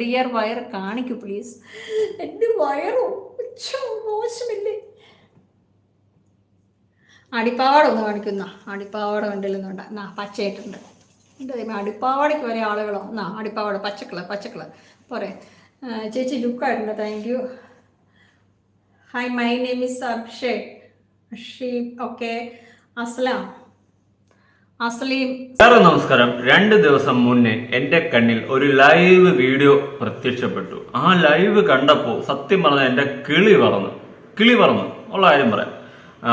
Dear വയർ കാണിക്കൂ please. എൻ്റെ വയറോ മോശമില്ലേ? അടിപ്പാവാട ഒന്ന് കാണിക്കുന്ന. അടിപ്പാവാട കണ്ടില്ലെന്നുണ്ട്. എന്നാ പച്ചയായിട്ടുണ്ട്. എൻ്റെ ദൈവമേ, അടിപ്പാവാടയ്ക്ക് വരെ ആളുകളോ. എന്നാ അടിപ്പാവാട പച്ചക്കളർ പോരെ. ചേച്ചി ലുക്കായിട്ടുണ്ട്. Thank you. Hi, my name is Akshay. Okay. Asleem. നമസ്കാരം. 2 ദിവസം മുന്നേ എന്റെ കണ്ണിൽ ഒരു ലൈവ് വീഡിയോ പ്രത്യക്ഷപ്പെട്ടു. ആ ലൈവ് കണ്ടപ്പോൾ സത്യം പറഞ്ഞ എന്റെ കിളി പറന്നു ഉള്ള കാര്യം പറയാം.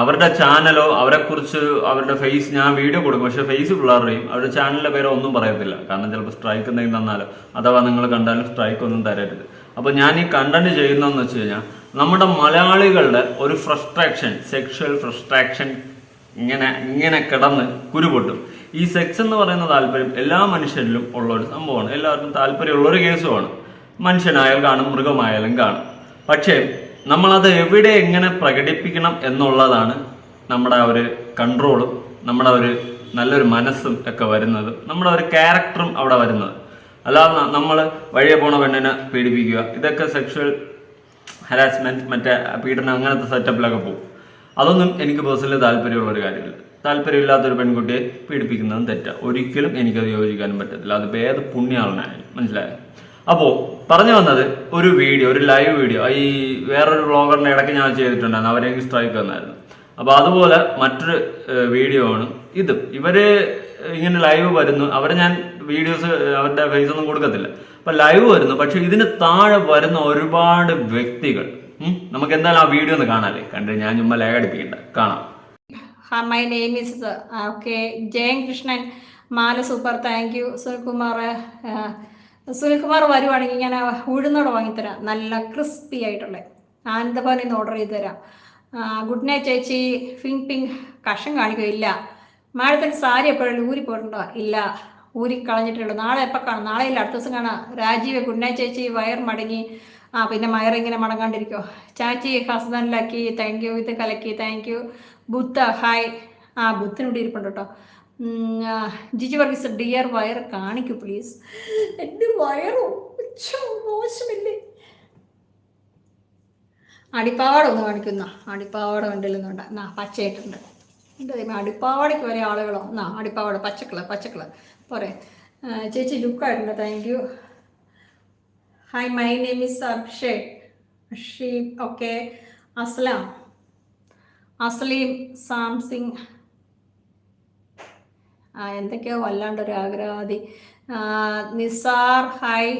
അവരുടെ ചാനലോ അവരെക്കുറിച്ച് അവരുടെ ഫേസ് ഞാൻ വീഡിയോ കൊടുക്കും, പക്ഷെ ഫേസ് പിള്ളേരുടെയും അവരുടെ ചാനലിന്റെ പേരോ ഒന്നും പറയത്തില്ല. കാരണം ചിലപ്പോൾ സ്ട്രൈക്ക് എന്തെങ്കിലും തന്നാലോ അഥവാ നിങ്ങൾ കണ്ടാലും സ്ട്രൈക്ക് ഒന്നും തരരുത്. അപ്പൊ ഞാൻ ഈ കണ്ടന്റ് ചെയ്യുന്നതെന്ന് വെച്ച് കഴിഞ്ഞാൽ നമ്മുടെ മലയാളികളുടെ ഒരു ഫ്രസ്ട്രേഷൻ, സെക്ഷൽ ഫ്രസ്ട്രേഷൻ ഇങ്ങനെ കിടന്ന് കുരുപൊട്ടും. ഈ സെക്സ് എന്ന് പറയുന്ന താല്പര്യം എല്ലാ മനുഷ്യരിലും ഉള്ള ഒരു സംഭവമാണ്. എല്ലാവർക്കും താല്പര്യമുള്ള ഒരു കേസുമാണ്. മനുഷ്യനായാലും കാണും, മൃഗമായാലും കാണും. പക്ഷേ നമ്മളത് എവിടെ എങ്ങനെ പ്രകടിപ്പിക്കണം എന്നുള്ളതാണ് നമ്മുടെ ഒരു കൺട്രോളും നമ്മുടെ ഒരു നല്ലൊരു മനസ്സും ഒക്കെ വരുന്നത്, നമ്മുടെ ഒരു ക്യാരക്ടറും അവിടെ വരുന്നത്. അല്ലാതെ നമ്മൾ വഴിയെ പോണ പെണ്ണിനെ പീഡിപ്പിക്കുക, ഇതൊക്കെ സെക്ഷൽ ഹരാസ്മെന്റ്, മറ്റേ പീഡനം, അങ്ങനത്തെ സെറ്റപ്പിലൊക്കെ പോകും. അതൊന്നും എനിക്ക് പേഴ്സണലി താല്പര്യമുള്ള ഒരു കാര്യമില്ല. താല്പര്യമില്ലാത്തൊരു പെൺകുട്ടിയെ പീഡിപ്പിക്കുന്നതും തെറ്റാണ്. ഒരിക്കലും എനിക്കത് യോജിക്കാനും പറ്റത്തില്ല. അത് ഏത് പുണ്യാളനായാലും. മനസ്സിലായോ? അപ്പോൾ പറഞ്ഞു വന്നത് ഒരു വീഡിയോ, ഒരു ലൈവ് വീഡിയോ ഈ വേറൊരു വ്ളോഗറിന്റെ ഇടയ്ക്ക് ഞാൻ ചെയ്തിട്ടുണ്ടായിരുന്നു. അവരെനിക്ക് സ്ട്രൈക്ക് വന്നായിരുന്നു. അപ്പോൾ അതുപോലെ മറ്റൊരു വീഡിയോ ആണ് ഇതും. ഇവര് ഇങ്ങനെ ലൈവ് വരുന്നു. അവരെ ഞാൻ വീഡിയോസ് അവരുടെ ഫേസ് ഒന്നും കൊടുക്കത്തില്ല. അപ്പൊ ലൈവ് വരുന്നു. പക്ഷെ ഇതിന് താഴെ വരുന്ന ഒരുപാട് വ്യക്തികൾ, നമുക്ക് എന്തായാലും ആ വീഡിയോ ഒന്ന് കാണാല്ലേ. കണ്ട് ഞാൻ ചുമ്മാ ലേഖടിപ്പിക്കണ്ട, കാണാം. My name is okay. Jayan Krishnan Mala super. Thank U. Sunilkumar വരുവാണെങ്കിൽ ഞാൻ ഉഴുന്നോടെ വാങ്ങിത്തരാം, നല്ല ക്രിസ്പി ആയിട്ടുള്ള. ആനന്ദഭവനിൽ നിന്ന് ഓർഡർ ചെയ്ത് തരാം. ഗുഡ് നൈറ്റ് ചേച്ചി. പിങ്ക് കഷം കാണിക്കുകയില്ല. മാഡത്തിന് സാരി എപ്പോഴും ഊരി പോയിട്ടുണ്ടോ? ഇല്ല, ഊരി കളഞ്ഞിട്ടുള്ളൂ. നാളെ എപ്പോൾ കാണാം? നാളെ ഇല്ല, അടുത്ത ദിവസം കാണാം. രാജീവ് ഗുഡ് നൈറ്റ് ചേച്ചി. വയർ മടങ്ങി. പിന്നെ മയറിങ്ങനെ മടങ്ങാണ്ടിരിക്കോ. ചാച്ചി ഹസ്ബൻഡിലാക്കി. Thank you. ഇത് കലക്കി. Thank you. ബുദ്ധ ഹായ്. ബുദ്ധനോട് ഇരിപ്പുണ്ട് കേട്ടോ. ജിജി വർഗീസ് ഡിയർ വയർ കാണിക്കൂ പ്ലീസ്. എൻ്റെ വയറോ മോശമില്ലേ? അടിപ്പാവാട ഒന്ന് കാണിക്കുന്ന. അടിപ്പാവാട കണ്ടില്ലെന്നുണ്ട്. എന്നാ പച്ചയായിട്ടുണ്ട്. എൻ്റെ ദൈവമേ, അടിപ്പാവാടയ്ക്ക് വരെ ആളുകളോ. എന്നാ അടിപ്പാവാട പച്ചക്കളർ പോരെ. ചേച്ചി ലുക്കായിട്ടുണ്ട്. Thank you. Hi, my name is Akshay. Okay. Asleem Samsung. എന്തൊക്കെയോ വല്ലാണ്ടൊരു ആഗ്രഹാദി. Nizar hi.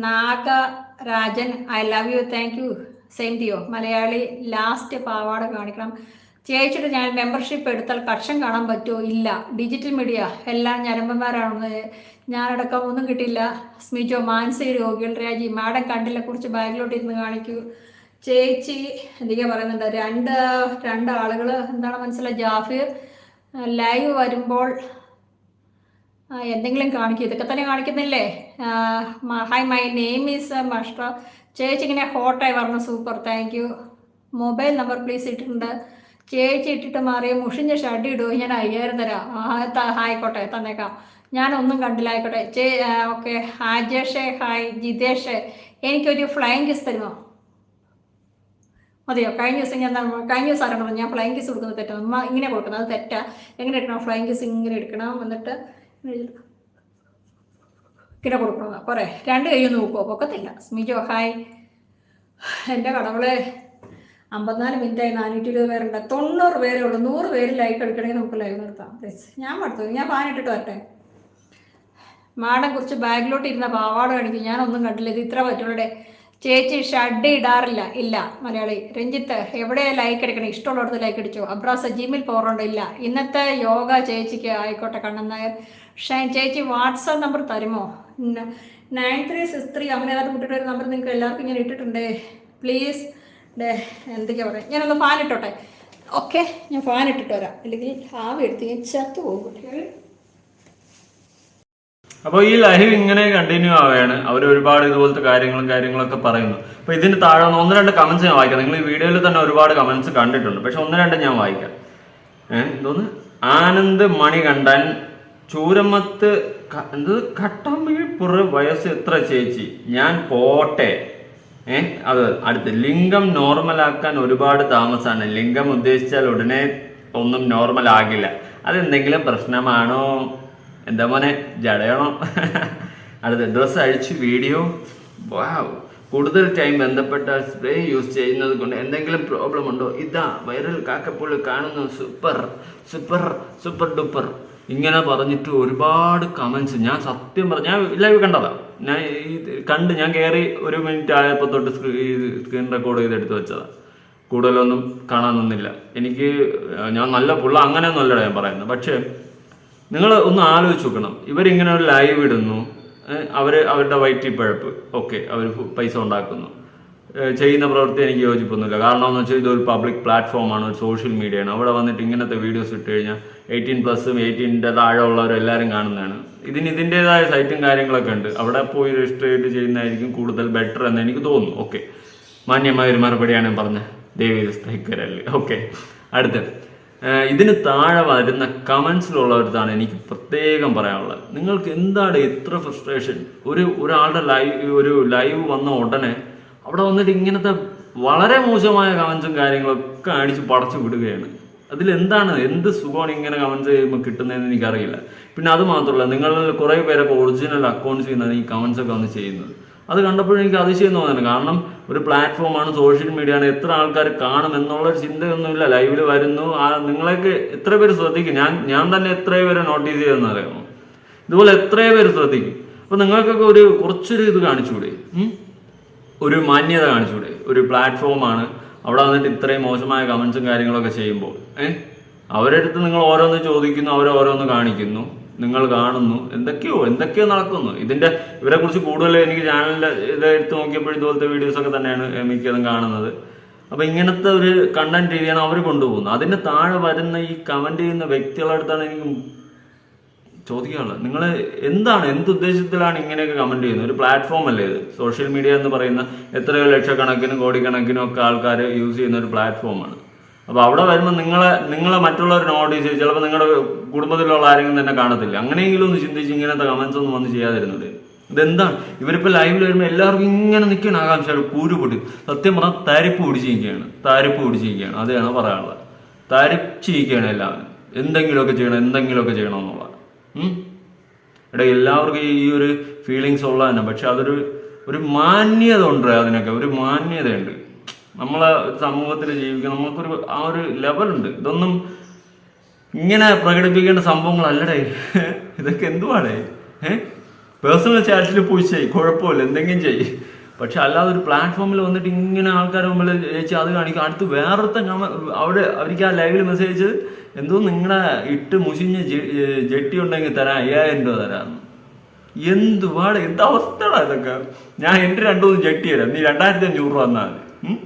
Nagarajan I love you. Thank you. Same to you. Malayali last പാവാട കാണിക്കണം. ചേച്ചിയുടെ ഞാൻ മെമ്പർഷിപ്പ് എടുത്താൽ കക്ഷം കാണാൻ പറ്റുമോ? ഇല്ല, ഡിജിറ്റൽ മീഡിയ എല്ലാം ഞരമ്പന്മാരാണ്. ഞാനടക്കം ഒന്നും കിട്ടിയില്ല. സ്മിജോ മാനസിക രോഗികൾ. രാജി മാഡം കണ്ടില്ല, കുറിച്ച് ബാഗിലോട്ട് ഇരുന്ന് കാണിക്കൂ. ചേച്ചി എന്തൊക്കെയാ പറയുന്നുണ്ട്. രണ്ട് ആളുകൾ എന്താണ് മനസ്സിലായി. ജാഫിർ ലൈവ് വരുമ്പോൾ എന്തെങ്കിലും കാണിക്കും. ഇതൊക്കെ തന്നെ കാണിക്കുന്നില്ലേ. Hi, my name is Mashra. ചേച്ചി ഇങ്ങനെ ഹോട്ടായി പറഞ്ഞു. Super. Thank you. Mobile number please ഇട്ടിട്ടുണ്ട്. ചേച്ചി ഇട്ടിട്ട് മാറിയ മുഷിഞ്ഞ ഷർട്ട് ഇടുമോ? ഞാൻ 5000 തരാം. ആയിക്കോട്ടെ, തന്നേക്കാം. ഞാനൊന്നും കണ്ടില്ല. ആയിക്കോട്ടെ. ഓക്കെ. അജേഷ് ഹായ്. ജിതേഷ് എനിക്കൊരു ഫ്ലൈങ് കിസ് തരുമോ? മതിയോ? കഴിഞ്ഞ ദിവസം ആരാണ് പറഞ്ഞു ഞാൻ ഫ്ലൈങ് കിസ് കൊടുക്കുന്നത് തെറ്റാ? ഇങ്ങനെ കൊടുക്കുന്നത് അത് തെറ്റാ. എങ്ങനെ എടുക്കണം? ഫ്ലൈങ് കിസ് ഇങ്ങനെ എടുക്കണം, എന്നിട്ട് ഇങ്ങനെ കൊടുക്കണം. പോരെ? 2 കൈയൊന്നും നോക്കുമോ? പൊക്കത്തില്ല. സ്മിജോ ഹായ്. എൻ്റെ കടവുകളെ 54 മിനിറ്റായി. 420 പേരുണ്ട്. 90 പേരേ ഉള്ളൂ. 100 പേര് ലൈക്ക് എടുക്കണമെങ്കിൽ നമുക്ക് ലൈവ് നിർത്താം പ്ലീസ്. ഞാൻ മടുത്തു. ഞാൻ ഫാനിട്ടിട്ട് വരട്ടെ. മാഡം കുറിച്ച് ബാഗിലോട്ട് ഇരുന്ന പാവാട കാണിക്കും. ഞാനൊന്നും കണ്ടില്ല. ഇത് ഇത്ര പറ്റുള്ളൂടെ. ചേച്ചി ഷഡ് ഇടാറില്ല. ഇല്ല. മലയാളി. രഞ്ജിത്ത് എവിടെ ലൈക്ക് എടുക്കണം? ഇഷ്ടമുള്ളടത്ത് ലൈക്ക് അടിച്ചോ. അബ്രാസ് ജിമ്മിൽ പോകാറുണ്ട്. ഇല്ല. ഇന്നത്തെ യോഗ ചേച്ചിക്ക്. ആയിക്കോട്ടെ. കണ്ണൻ നായർ. ഷൈൻ ചേച്ചി വാട്സാപ്പ് നമ്പർ തരുമോ? 9363 അങ്ങനെ ഏതാണ്ട് കുട്ടിയുടെ ഒരു നമ്പർ നിങ്ങൾക്ക് എല്ലാവർക്കും ഞാൻ ഇട്ടിട്ടുണ്ട്. പ്ലീസ്. എന്തൊക്കെയാ പറയാം. ഞാനൊന്ന് ഫാൻ ഇട്ടോട്ടെ. ഓക്കെ, ഞാൻ ഫാൻ ഇട്ടിട്ട് വരാം. അല്ലെങ്കിൽ ആവി എടുത്ത് ഞാൻ ചത്തു പോകും. അപ്പോൾ ഈ ലൈവ് ഇങ്ങനെ കണ്ടിന്യൂ ആവുകയാണ്. അവർ ഒരുപാട് ഇതുപോലത്തെ കാര്യങ്ങളൊക്കെ പറയുന്നു. അപ്പോൾ ഇതിന് താഴെ 1-2 കമന്റ്സ് ഞാൻ വായിക്കാം. നിങ്ങൾ ഈ വീഡിയോയിൽ തന്നെ ഒരുപാട് കമന്റ്സ് കണ്ടിട്ടുണ്ട്, പക്ഷെ 1-2 ഞാൻ വായിക്കാം. എന്തോന്ന്? ആനന്ദ് മണികണ്ഠൻ ചൂരമത്ത് എന്ത് കട്ടമ്പുറ വയസ്സ് എത്ര ചേച്ചി, ഞാൻ പോട്ടെ. അത് അടുത്ത് ലിംഗം നോർമലാക്കാൻ ഒരുപാട് താമസമാണ്. ലിംഗം ഉദ്ദേശിച്ചാൽ ഉടനെ ഒന്നും നോർമൽ ആകില്ല. അതെന്തെങ്കിലും പ്രശ്നമാണോ? എന്താ മോനെ ജടയണോ? അടുത്ത ഡ്രസ്സ് അഴിച്ച് വീഡിയോ. വാവ്, കൂടുതൽ ടൈം ബന്ധപ്പെട്ട സ്പ്രേ യൂസ് ചെയ്യുന്നത് കൊണ്ട് എന്തെങ്കിലും പ്രോബ്ലം ഉണ്ടോ? ഇതാ വൈറൽ കാക്കപ്പുള്ളി കാണുന്നു, സൂപ്പർ സൂപ്പർ സൂപ്പർ ഡൂപ്പർ. ഇങ്ങനെ പറഞ്ഞിട്ട് ഒരുപാട് കമന്റ്സ്. ഞാൻ സത്യം ഞാൻ ലൈവ് കണ്ടതാ. ഞാൻ കയറി 1 മിനിറ്റ് ആയപ്പോൾ തൊട്ട് സ്ക്രീൻ റെക്കോർഡ് ചെയ്തെടുത്ത് വെച്ചതാ. കൂടുതലൊന്നും കാണാൻ നിന്നില്ല. ഞാൻ നല്ല പുള്ള അങ്ങനെയൊന്നും അല്ലടാ ഞാൻ പറയുന്നത്. പക്ഷേ നിങ്ങൾ ഒന്ന് ആലോചിച്ച് നോക്കണം. ഇവരിങ്ങനെ ഒരു ലൈവ് ഇടുന്നു, അവരുടെ വയറ്റിപ്പഴപ്പ്, ഓക്കെ, അവർ പൈസ ഉണ്ടാക്കുന്നു. ചെയ്യുന്ന പ്രവൃത്തി എനിക്ക് യോജിപ്പൊന്നുമില്ല. കാരണം എന്ന് വെച്ചാൽ ഇതൊരു പബ്ലിക് പ്ലാറ്റ്ഫോമാണ്, ഒരു സോഷ്യൽ മീഡിയയാണ്. അവിടെ വന്നിട്ട് ഇങ്ങനത്തെ വീഡിയോസ് ഇട്ട് കഴിഞ്ഞാൽ 18+ഉം 18ന്റെ താഴെ ഉള്ളവരും എല്ലാവരും കാണുന്നതാണ്. ഇതിൻ്റെതായ സൈറ്റും കാര്യങ്ങളൊക്കെ ഉണ്ട്. അവിടെ പോയി രജിസ്റ്റർ ചെയ്ത് ചെയ്യുന്നതായിരിക്കും കൂടുതൽ ബെറ്റർ എന്ന് എനിക്ക് തോന്നുന്നു. ഓക്കെ, മാന്യമായ ഒരു മറുപടിയാണ് പറഞ്ഞത്. ദേവി സ്നേഹിക്കരല്ലേ. ഓക്കെ, അടുത്ത ഇതിന് താഴെ വരുന്ന കമന്റ്സിലുള്ളവർത്താണ് എനിക്ക് പ്രത്യേകം പറയാനുള്ളത്. നിങ്ങൾക്ക് എന്താണ് ഇത്ര ഫ്രസ്ട്രേഷൻ? ഒരാളുടെ ലൈവ് വന്ന ഉടനെ അവിടെ വന്നിട്ട് ഇങ്ങനത്തെ വളരെ മോശമായ കമന്റ്സും കാര്യങ്ങളൊക്കെ അടിച്ച് പടച്ചു വിടുകയാണ്. അതിലെന്താണ്, എന്ത് സുഖമാണ് ഇങ്ങനെ കമന്റ്സ് ചെയ്യുമ്പോൾ കിട്ടുന്നതെന്ന് എനിക്കറിയില്ല. പിന്നെ അത് മാത്രമല്ല, നിങ്ങളിൽ കുറേ പേരൊക്കെ ഒറിജിനൽ അക്കൗണ്ട്സ് ചെയ്യുന്നതാണ് ഈ കമന്റ്സ് ഒക്കെ വന്ന് ചെയ്യുന്നത്. അത് കണ്ടപ്പോഴും എനിക്ക് അതിശയം തോന്നുന്നുണ്ട്. കാരണം ഒരു പ്ലാറ്റ്ഫോമാണ്, സോഷ്യൽ മീഡിയ ആണ്, എത്ര ആൾക്കാർ കാണും എന്നുള്ളൊരു ചിന്തയൊന്നുമില്ല. ലൈവിൽ വരുന്നു, നിങ്ങൾക്ക് എത്ര പേര് ശ്രദ്ധിക്കും? ഞാൻ തന്നെ എത്രയോ പേരെ നോട്ടീസ് ചെയ്തെന്ന് അറിയാമോ? ഇതുപോലെ എത്രയോ പേര് ശ്രദ്ധിക്കും. അപ്പൊ നിങ്ങൾക്കൊക്കെ കുറച്ചൊരു ഇത് കാണിച്ചുകൂടെ? ഒരു മാന്യത കാണിച്ചുകൂടെ? ഒരു പ്ലാറ്റ്ഫോമാണ്, അവിടെ വന്നിട്ട് ഇത്രയും മോശമായ കമന്റ്സും കാര്യങ്ങളൊക്കെ ചെയ്യുമ്പോൾ അവരുടെ അടുത്ത് നിങ്ങൾ ഓരോന്ന് ചോദിക്കുന്നു, ഓരോന്ന് കാണിക്കുന്നു, നിങ്ങൾ കാണുന്നു, എന്തൊക്കെയോ നടക്കുന്നു. ഇവരെ കുറിച്ച് കൂടുതൽ എനിക്ക് ചാനലിൽ ഇത് എടുത്ത് നോക്കിയപ്പോൾ ഇതുപോലത്തെ വീഡിയോസ് ഒക്കെ തന്നെയാണ് മിക്കതും കാണുന്നത്. അപ്പൊ ഇങ്ങനത്തെ ഒരു കണ്ടന്റ് രീതിയാണ് അവർ കൊണ്ടുപോകുന്നത്. അതിന്റെ താഴെ വരുന്ന ഈ കമന്റ് ചെയ്യുന്ന വ്യക്തികളുടെ അടുത്താണ് എനിക്ക് ചോദിക്കാനുള്ളത്. നിങ്ങൾ എന്തുദ്ദേശത്തിലാണ് ഇങ്ങനെയൊക്കെ കമന്റ് ചെയ്യുന്നത്? ഒരു പ്ലാറ്റ്ഫോം അല്ലേ ഇത്? സോഷ്യൽ മീഡിയ എന്ന് പറയുന്ന എത്രയോ ലക്ഷക്കണക്കിനും കോടിക്കണക്കിനും ഒക്കെ ആൾക്കാർ യൂസ് ചെയ്യുന്ന ഒരു പ്ലാറ്റ്ഫോമാണ്. അപ്പൊ അവിടെ വരുമ്പോൾ നിങ്ങളെ മറ്റുള്ളവർ നോട്ടീസ് ചെയ്ത് ചിലപ്പോൾ നിങ്ങളുടെ കുടുംബത്തിലുള്ള ആരെങ്കിലും തന്നെ കാണത്തില്ല. അങ്ങനെയെങ്കിലും ഒന്ന് ചിന്തിച്ച് ഇങ്ങനത്തെ കമന്റ്സ് ഒന്നും വന്ന് ചെയ്യാതിരുന്നത്. ഇതെന്താണ്? ഇവരിപ്പോ ലൈവിൽ വരുമ്പോൾ എല്ലാവർക്കും ഇങ്ങനെ നിൽക്കാൻ ആകാംക്ഷ, കൂരുപൊട്ടി. സത്യം പറഞ്ഞാൽ താരിപ്പ് പിടിച്ചിരിക്കുകയാണ്. അതാണ് പറയാനുള്ളത്. താരിച്ചിരിക്കുകയാണ് എല്ലാവരും. എന്തെങ്കിലുമൊക്കെ ചെയ്യണം എന്നുള്ള. എല്ലാവർക്കും ഈ ഒരു ഫീലിങ്സ് ഉള്ള തന്നെ. പക്ഷെ ഒരു മാന്യത ഉണ്ട്. അതിനൊക്കെ ഒരു മാന്യതയുണ്ട്. നമ്മളെ സമൂഹത്തിൽ ജീവിക്കാൻ നമുക്കൊരു ആ ഒരു ലെവലുണ്ട്. ഇതൊന്നും ഇങ്ങനെ പ്രകടിപ്പിക്കേണ്ട സംഭവങ്ങളല്ലടേ. ഇതൊക്കെ എന്തുവാടേ? പേഴ്സണൽ ചാറ്റിൽ പോയി കുഴപ്പമില്ല, എന്തെങ്കിലും ചെയ്യും. പക്ഷെ അല്ലാതെ ഒരു പ്ലാറ്റ്ഫോമിൽ വന്നിട്ട് ഇങ്ങനെ ആൾക്കാരുടെ മുമ്പിൽ ചേച്ചി അത് കാണിക്കും. അടുത്ത് വേറൊരുത്ത അവിടെ അവർക്ക് ആ ലൈവിൽ മെസ്സേജ് നിങ്ങളെ ഇട്ട് മുഷിഞ്ഞ ജെട്ടി ഉണ്ടെങ്കിൽ തരാം, 5000 രൂപ തരാമെന്ന്. എന്തവസ്ഥടാ ഇതൊക്കെ. ഞാൻ എൻ്റെ 2-3 ജെട്ടി തരാം, നീ 2500 രൂപ വന്നാൽ മതി.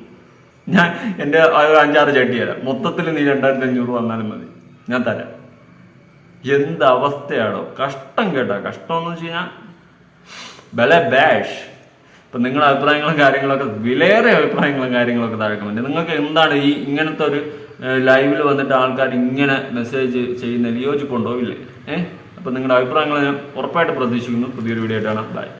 ഞാൻ എൻ്റെ 5-6 ജെട്ടി തരാം, മൊത്തത്തിൽ നീ 2500 രൂപ വന്നാലും മതി, ഞാൻ തരാം. എന്തവസ്ഥയാണോ? കഷ്ടം കേട്ടോ. കഷ്ടം എന്ന് വെച്ച് കഴിഞ്ഞാൽ ബല ബാഷ്. ഇപ്പൊ നിങ്ങളുടെ അഭിപ്രായങ്ങളും കാര്യങ്ങളൊക്കെ, വിലയേറെ അഭിപ്രായങ്ങളും കാര്യങ്ങളൊക്കെ താഴെ കമന്റ്. നിങ്ങൾക്ക് എന്താണ് ഈ ഇങ്ങനത്തെ ഒരു ലൈവിൽ വന്നിട്ട് ആൾക്കാർ ഇങ്ങനെ മെസ്സേജ് ചെയ്യുന്നതിൽ യോജിപ്പുണ്ടോ ഇല്ലേ? അപ്പൊ നിങ്ങളുടെ അഭിപ്രായങ്ങൾ ഞാൻ ഉറപ്പായിട്ട് പ്രതീക്ഷിക്കുന്നു. പുതിയൊരു വീഡിയോ ആയിട്ടാണ്. ബൈ.